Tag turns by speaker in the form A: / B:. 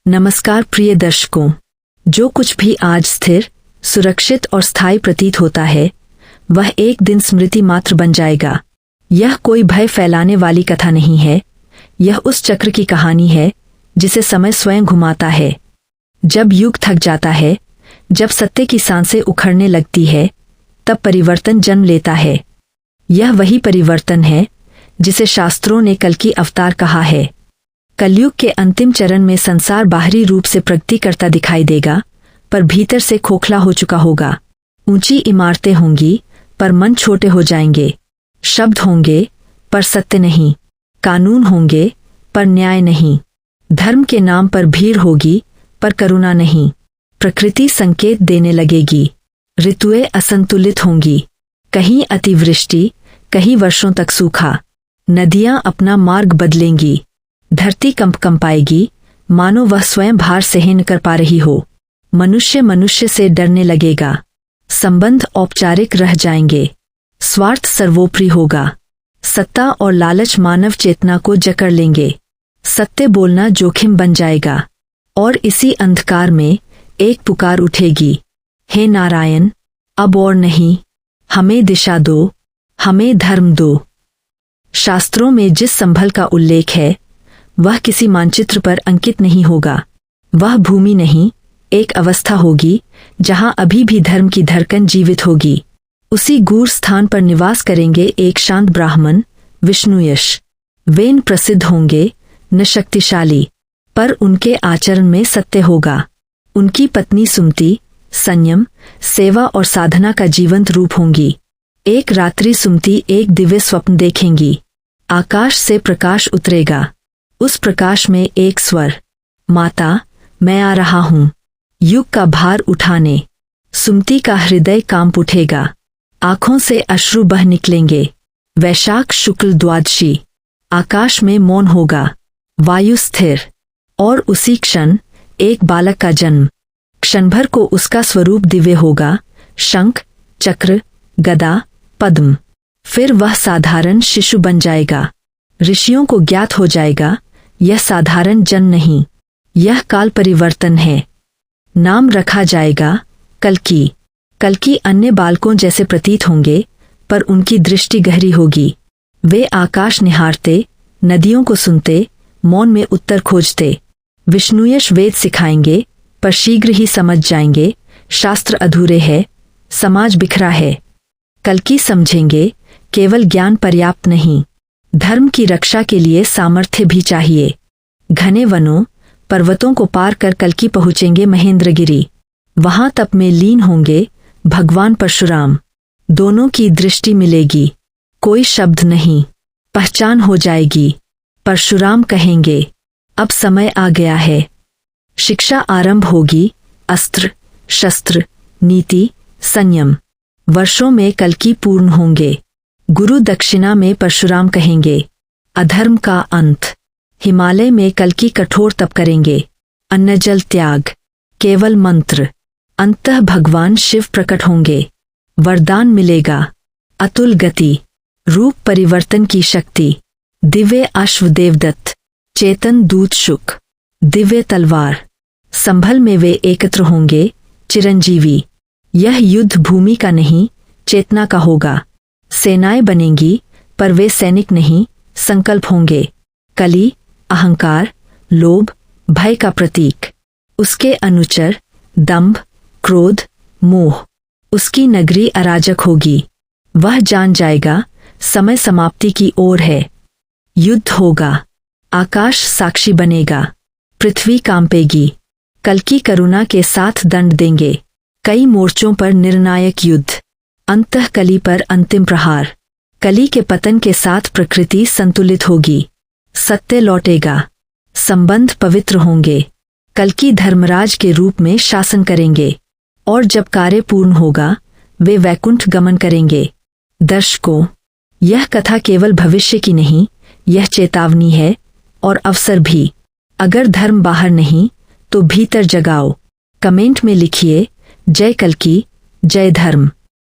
A: नमस्कार प्रिय दर्शकों। जो कुछ भी आज स्थिर, सुरक्षित और स्थायी प्रतीत होता है, वह एक दिन स्मृति मात्र बन जाएगा। यह कोई भय फैलाने वाली कथा नहीं है। यह उस चक्र की कहानी है जिसे समय स्वयं घुमाता है। जब युग थक जाता है, जब सत्य की सांसें उखड़ने लगती है, तब परिवर्तन जन्म लेता है। यह वही परिवर्तन है जिसे शास्त्रों ने कल की अवतार कहा है। कलयुग के अंतिम चरण में संसार बाहरी रूप से प्रगति करता दिखाई देगा, पर भीतर से खोखला हो चुका होगा। ऊंची इमारतें होंगी, पर मन छोटे हो जाएंगे। शब्द होंगे, पर सत्य नहीं। कानून होंगे, पर न्याय नहीं। धर्म के नाम पर भीड़ होगी, पर करुणा नहीं। प्रकृति संकेत देने लगेगी। ऋतुएं असंतुलित होंगी, कहीं अतिवृष्टि, कहीं वर्षों तक सूखा। नदियां अपना मार्ग बदलेंगी। धरती कंपाएगी, मानो वह स्वयं भार सहन न कर पा रही हो। मनुष्य मनुष्य से डरने लगेगा। संबंध औपचारिक रह जाएंगे। स्वार्थ सर्वोपरि होगा। सत्ता और लालच मानव चेतना को जकड़ लेंगे। सत्य बोलना जोखिम बन जाएगा। और इसी अंधकार में एक पुकार उठेगी, हे नारायण, अब और नहीं, हमें दिशा दो, हमें धर्म दो। शास्त्रों में जिस संभल का उल्लेख है, वह किसी मानचित्र पर अंकित नहीं होगा। वह भूमि नहीं, एक अवस्था होगी जहां अभी भी धर्म की धड़कन जीवित होगी। उसी गूढ़ स्थान पर निवास करेंगे एक शांत ब्राह्मण, विष्णुयश। वे न प्रसिद्ध होंगे, न शक्तिशाली, पर उनके आचरण में सत्य होगा। उनकी पत्नी सुमति संयम, सेवा और साधना का जीवंत रूप होंगी। एक रात्रि सुमति एक दिव्य स्वप्न देखेंगी। आकाश से प्रकाश उतरेगा। उस प्रकाश में एक स्वर, माता, मैं आ रहा हूं, युग का भार उठाने। सुमति का हृदय कांप उठेगा। आंखों से अश्रु बह निकलेंगे। वैशाख शुक्ल द्वादशी। आकाश में मौन होगा, वायु स्थिर। और उसी क्षण एक बालक का जन्म। क्षण भर को उसका स्वरूप दिव्य होगा, शंख, चक्र, गदा, पद्म। फिर वह साधारण शिशु बन जाएगा। ऋषियों को ज्ञात हो जाएगा, यह साधारण जन्म नहीं, यह काल परिवर्तन है। नाम रखा जाएगा कल्कि। कल्कि अन्य बालकों जैसे प्रतीत होंगे, पर उनकी दृष्टि गहरी होगी। वे आकाश निहारते, नदियों को सुनते, मौन में उत्तर खोजते। विष्णुयश वेद सिखाएंगे, पर शीघ्र ही समझ जाएंगे, शास्त्र अधूरे है, समाज बिखरा है। कल्कि समझेंगे, केवल ज्ञान पर्याप्त नहीं, धर्म की रक्षा के लिए सामर्थ्य भी चाहिए। घने वनों, पर्वतों को पार कर कल्कि पहुंचेंगे महेंद्रगिरी। वहां तप में लीन होंगे भगवान परशुराम। दोनों की दृष्टि मिलेगी, कोई शब्द नहीं, पहचान हो जाएगी। परशुराम कहेंगे, अब समय आ गया है। शिक्षा आरंभ होगी, अस्त्र, शस्त्र, नीति, संयम। वर्षों में कल्कि पूर्ण होंगे। गुरु दक्षिणा में परशुराम कहेंगे, अधर्म का अंत। हिमालय में कल्कि कठोर तप करेंगे। अन्न जल त्याग, केवल मंत्र। अंततः भगवान शिव प्रकट होंगे। वरदान मिलेगा, अतुल गति, रूप परिवर्तन की शक्ति। दिव्य अश्व देवदत्त, चेतन दूत शुक, दिव्य तलवार। संभल में वे एकत्र होंगे, चिरंजीवी। यह युद्ध भूमि का नहीं, चेतना का होगा। सेनाएं बनेंगी, पर वे सैनिक नहीं, संकल्प होंगे। कली, अहंकार, लोभ, भय का प्रतीक। उसके अनुचर, दंभ, क्रोध, मोह। उसकी नगरी अराजक होगी। वह जान जाएगा, समय समाप्ति की ओर है। युद्ध होगा, आकाश साक्षी बनेगा, पृथ्वी कांपेगी। कल्कि करुणा के साथ दंड देंगे। कई मोर्चों पर निर्णायक युद्ध। अंततः कली पर अंतिम प्रहार। कली के पतन के साथ प्रकृति संतुलित होगी। सत्य लौटेगा। संबंध पवित्र होंगे। कल्कि धर्मराज के रूप में शासन करेंगे। और जब कार्य पूर्ण होगा, वे वैकुंठ गमन करेंगे। दर्शकों, यह कथा केवल भविष्य की नहीं, यह चेतावनी है और अवसर भी। अगर धर्म बाहर नहीं, तो भीतर जगाओ। कमेंट में लिखिए, जय कल्कि, जय धर्म।